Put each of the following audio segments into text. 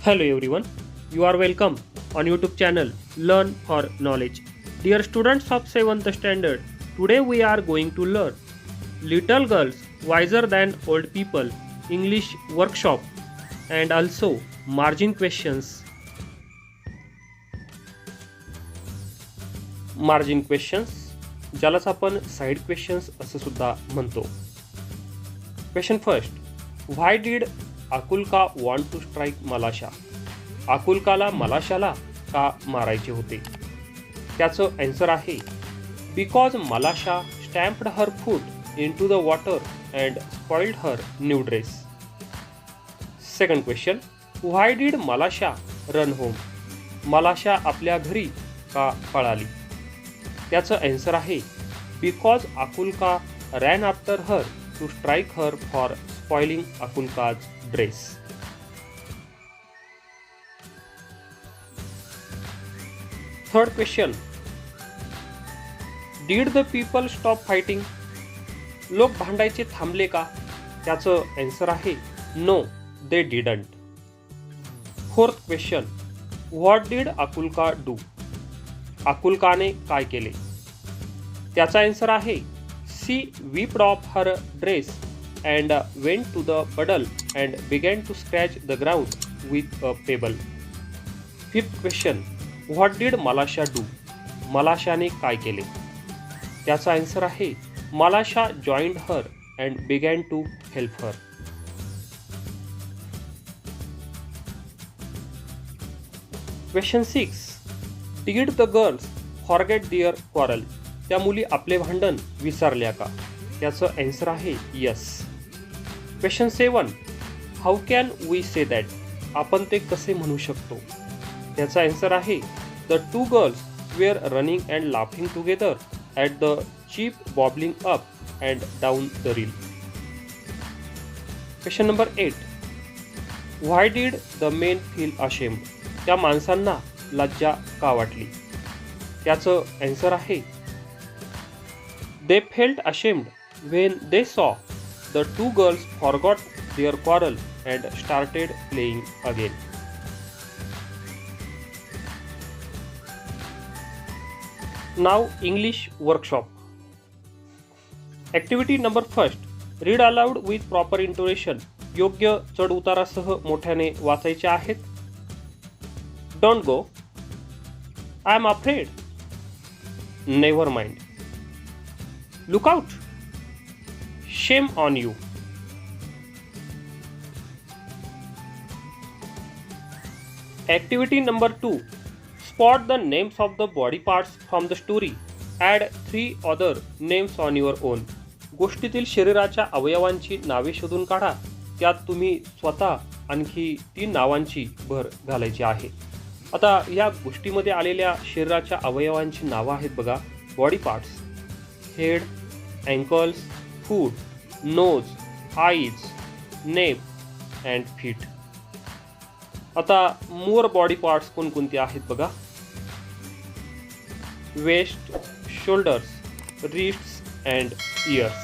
Hello everyone, you are welcome on YouTube channel Learn for Knowledge. Dear students of 7th standard, today we are going to learn Little Girls Wiser Than Old People English workshop and also margin questions. Margin questions ज्यालाच आपण side questions असं सुद्धा म्हणतो. Question first, why did Akulka want to strike Malasha? आकुलकाला मलाशाला का मारायचे होते? त्याचं आन्सर आहे because Malasha stamped her foot in to the water and spoiled her new dress. Second question, why did Malasha run home? Malasha आपल्या घरी का पळाली? त्याचं आन्सर आहे because Akulka ran after her to strike her for spoiling आकुलकाज dress. Third question, did the people stop fighting? लोक भांडायचे थांबले का? त्याचं आन्सर आहे no, they didn't. Fourth question, what did Akulka do? आकुलकाने काय केले? त्याचा आन्सर आहे she wiped off her dress and went to the puddle and began to scratch the ground with a pebble. Fifth question, what did Malasha do? मलाशाने काय केले? त्याचा answer आहे Malasha joined her and began to help her. Question 6, did the girls forget their quarrel? त्या मुली आपले भांडण विसरल्या का? त्याचं आन्सर आहे yes. Question 7, how can we say that? आपण ते कसे म्हणू शकतो? त्याचा आन्सर आहे the two girls were running and laughing together at the chip bobbling up and down the reel. Question number 8, why did the men feel ashamed? त्या माणसांना लज्जा का वाटली? त्याचं आन्सर आहे they felt ashamed when they saw the two girls forgot their quarrel and started playing again. नाव English workshop. Activity number first, read aloud with proper intonation. योग्य चढ उतारासह मोठ्याने वाचायचे आहेत. Don't go. I am afraid. Never mind. Look out. Shame on you. Activity number 2. Spot the names of the body parts from the story. Add 3 other names on your own. गोष्टीतील शरीराच्या अवयवांची नावे शोधून काढा. त्यात तुम्ही स्वतः आणखी 3 नावांची भर घालायची आहे. आता या गोष्टीमध्ये आलेल्या शरीराच्या अवयवांची नावं आहेत बघा. Body parts, head, ankles, foot, nose, eyes, neck and feet. आता मोर बॉडी पार्ट्स कोणकोणते आहेत बघा. Waist, shoulders, wrists and ears.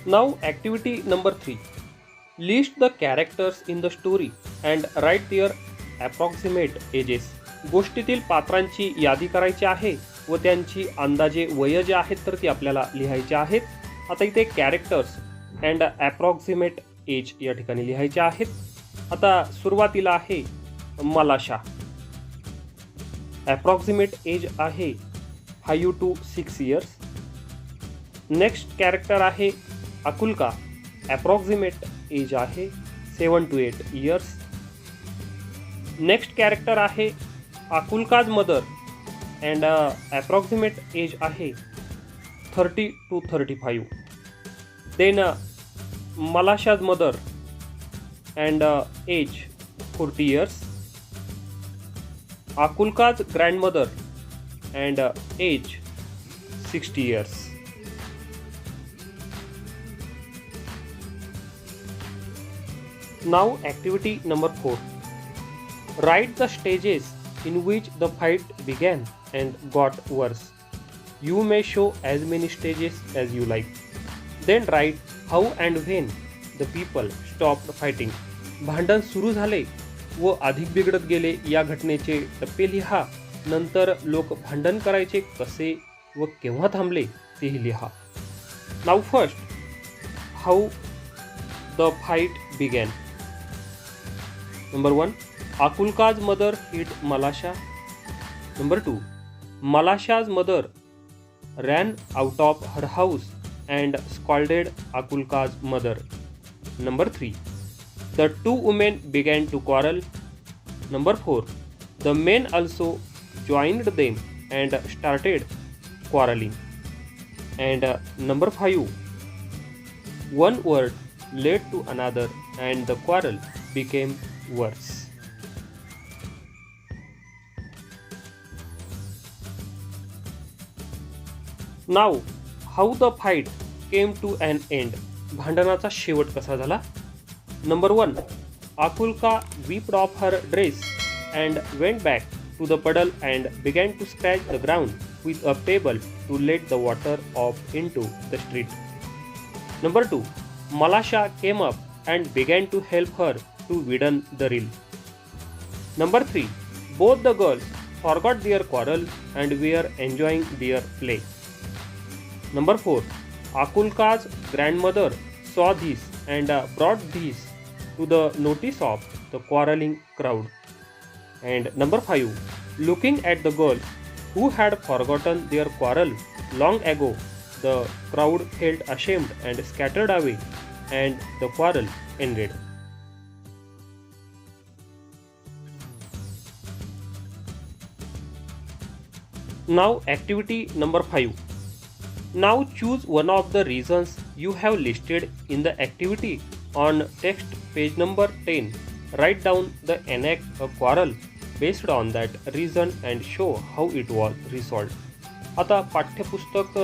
Now activity number 3. List the characters in the story and write their approximate ages. गोष्टीतील पात्रांची यादी करायची आहे व त्यांची अंदाजे वय जे आहेत तर ती आपल्याला लिहायची आहेत. आता इथे कॅरेक्टर्स अँड ॲप्रॉक्सिमेट एज या ठिकाणी लिहायचे आहेत. आता सुरुवातीला आहे मलाशा. ॲप्रॉक्सिमेट एज आहे 5 to 6 इयर्स. नेक्स्ट कॅरेक्टर आहे आकुलका. ॲप्रॉक्सिमेट एज आहे 7 to 8 इयर्स. नेक्स्ट कॅरेक्टर आहे Akulka's mother and approximate age आहे 30 to 35. Then Malasha's mother and age 40 years. Akulka's grandmother and age 60 years. Now activity number 4. Write the stages in which the fight began and got worse. You may show as many stages as you like. Then write how and when the people stopped fighting. भांडण सुरू झाले व अधिक बिघडत गेले या घटनेचे टप्पे लिहा. नंतर लोक भांडण करायचे कसे व केव्हा थांबले तेही लिहा. Now first, how the fight begin. Number 1, Akulka's mother hit Malasha. Number 2, Malasha's mother ran out of her house and scolded Akulka's mother. Number 3, the two women began to quarrel. Number 4, the men also joined them and started quarreling. And number 5, one word led to another and the quarrel became worse. Now, how the fight came to an end. भांडणाचा शेवट कसा झाला. Number 1, Akulka whipped off her dress and went back to the puddle and began to scratch the ground with a pebble to let the water off into the street. Number 2, Malasha came up and began to help her to widen the reel. Number 3, both the girls forgot their quarrel and were enjoying their play. Number 4, Akulka's grandmother saw this and brought this to the notice of the quarreling crowd. And number 5, looking at the girls who had forgotten their quarrel long ago, the crowd felt ashamed and scattered away, and the quarrel ended. Now, activity number 5. Now choose one of the reasons you have listed in the activity on text page number 10. Write down the enact a quarrel based on that reason and show how it was resolved. आता पाठ्यपुस्तक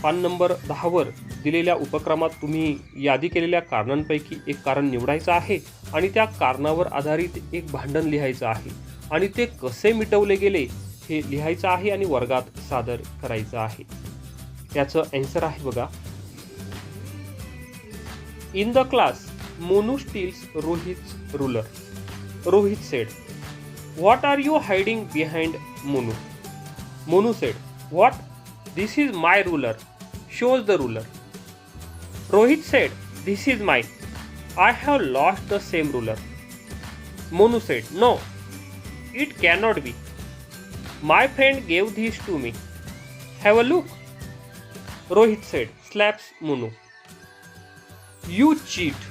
पान number 10 वर दिलेल्या उपक्रमात तुम्ही यादी केलेल्या कारणांपैकी एक कारण निवडायचं आहे आणि त्या कारणावर आधारित एक भांडण लिहायचं आहे आणि ते कसे मिटवले गेले हे लिहायचं आहे आणि वर्गात सादर करायचं आहे. याचं आन्सर आहे बघा. In the class Monu steals Rohit's ruler. Rohit said, "What are you hiding behind Monu?" Monu said, "What? This is my ruler." Shows the ruler. Rohit said, "This is mine. I have lost the same ruler." Monu said, "No, it cannot be. My friend gave this to me. Have a look." Rohit said, slaps Monu. "You cheat.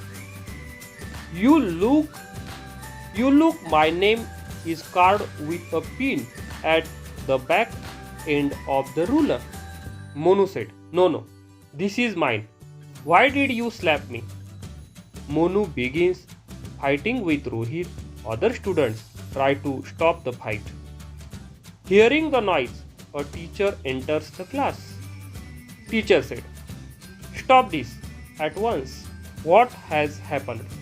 You look, my name is carved with a pin at the back end of the ruler." Monu said, No, this is mine. Why did you slap me?" Monu begins fighting with Rohit. Other students try to stop the fight. Hearing the noise, a teacher enters the class. Teacher said, "Stop this at once. What has happened?"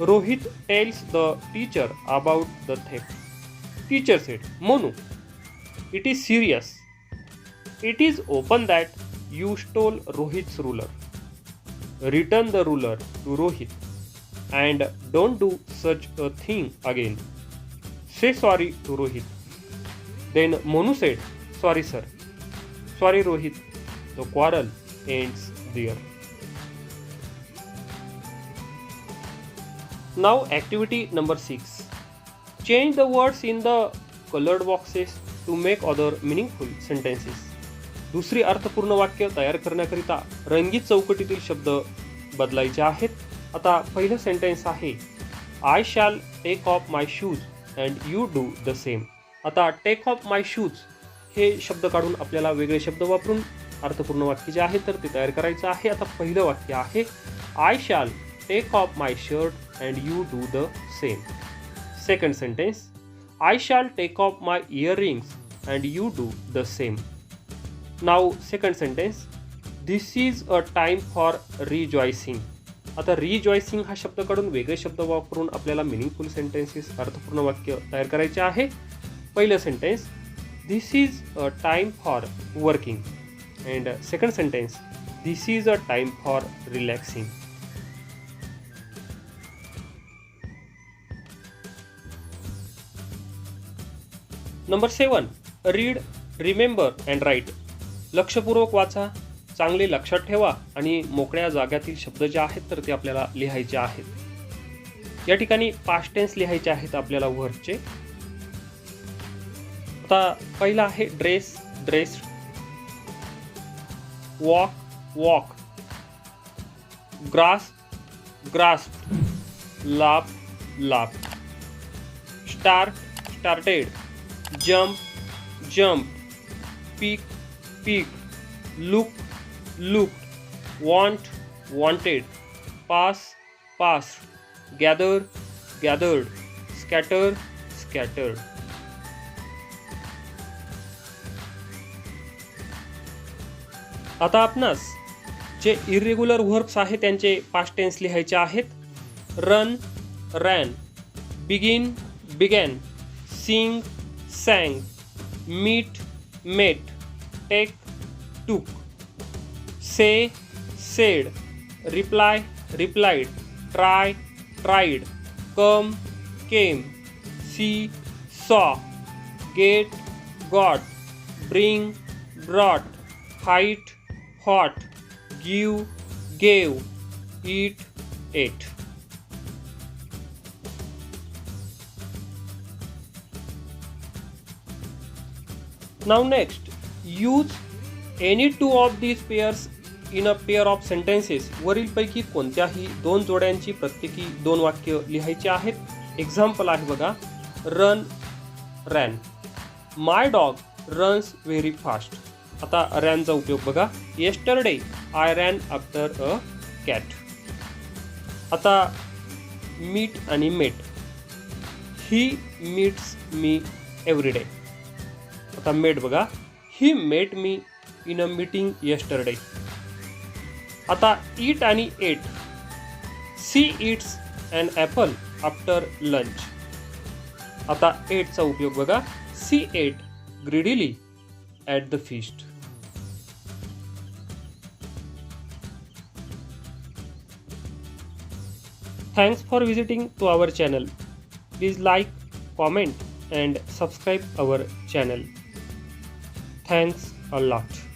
Rohit tells the teacher about the theft. Teacher said, "Monu, it is serious. It is open that you stole Rohit's ruler. Return the ruler to Rohit and don't do such a thing again. Say sorry to Rohit." Then Monu said, "Sorry, sir." "Sorry, Rohit." The quarrel ends there. Now, activity number 6. Change the words in the colored boxes to make other meaningful sentences. दुसरी अर्थपूर्ण वाक्य तयार करण्याकरिता रंगीत चौकटीतील शब्द बदलायचे आहेत. आता पहिलं सेंटेन्स आहे, "I shall take off my shoes and you do the same." आता टेक ऑफ माय शूज हे शब्द काढून आपल्याला वेगळे शब्द वापरून अर्थपूर्ण वाक्य जे आहे तर ते तयार करायचं आहे. आता पहिलं वाक्य आहे, "I shall take off my shirt and you do the same." Second sentence, "I shall take off my earrings and you do the same." नाव second sentence, "this is a time for rejoicing." आता rejoicing हा शब्द काढून वेगळे शब्द वापरून आपल्याला meaningful sentences अर्थपूर्ण वाक्य तयार करायचे आहे. पहिलं sentence, "this is a time for working." And second sentence, This is a time for relaxing. Number 7. Read, remember and write. लक्षपूर्वक वाचा, चांगले लक्षात ठेवा आणि मोकळ्या जाग्यातील शब्द जे आहेत तर ते आपल्याला लिहायचे आहेत. या ठिकाणी पास्ट टेन्स लिहायचे आहेत आपल्याला वर्बचे. आता पहिला आहे dress, dressed. Walk, walk. Grasp, grasped. Laugh, laugh. Start, started. Jump, jump. Pick, pick. Look, looked. Want, wanted. Pass, passed. Gather, gathered. Scatter, scattered. आता आपणास जे इरेग्युलर व्हर्ब्स आहेत त्यांचे पास्ट टेन्स लिहायचे आहेत. Run, ran. Begin, began. Sing, sang. Meet, met. Take, took. Say, said. Reply, replied. Try, tried. Come, came. See, saw. Get, got. Bring, brought. Fight, fought. Give, gave. Eat, ate. Now next, use any two of these pairs in a pair of sentences. वरीलपैकी कोणत्याही दोन जोड्यांची प्रत्येकी दोन वाक्य लिहायची आहेत. Example आहे बघा. Run, ran. My dog runs very fast. आता रॅनचा उपयोग बघा. Yesterday I ran after a cat. आता मीट आणि met. He meets me every day. आता मेट बघा. He met me in a meeting yesterday. आता ईट आणि ate. She eats an apple after lunch. आता एटचा उपयोग बघा. She ate greedily at the feast. Thanks for visiting to our channel. Please like, comment and subscribe our channel. Thanks a lot.